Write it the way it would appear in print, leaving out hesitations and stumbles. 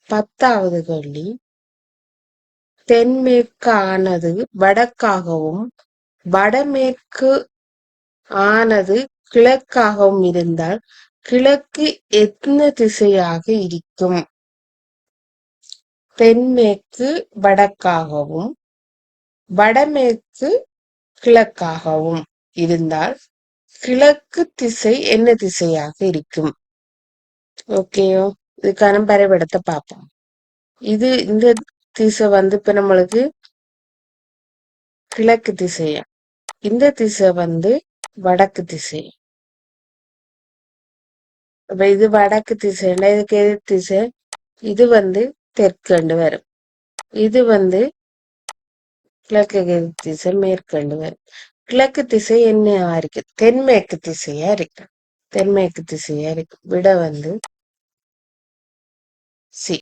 10வது கேள்வி, தென்மேற்கு ஆனது வடக்காகவும் வடமேற்கு ஆனது கிழக்காகவும் இருந்தால் கிழக்கு என்ன திசையாக இருக்கும்? தென்மேற்கு வடக்காகவும் வடமேற்கு கிழக்காகவும் இருந்தால் கிழக்கு திசை என்ன திசையாக இருக்கும்? ஓகேயோ? இதுக்கான வரைபடத்தை பார்ப்போம். இந்த திசை இப்ப நம்மளுக்கு கிழக்கு திசையா, இந்த திசை வடக்கு திசை. அப்ப இது வடக்கு திசைன்னா இதுக்கு எது திசை? இது தெற்கண்டு வரும். இது கிழக்கு திசை மேற்கண்டு வரும். கிழக்கு திசை என்னவா இருக்கு? தென்மேற்கு திசையா இருக்கு. தென்மேற்கு திசையா இருக்கு. விட சி.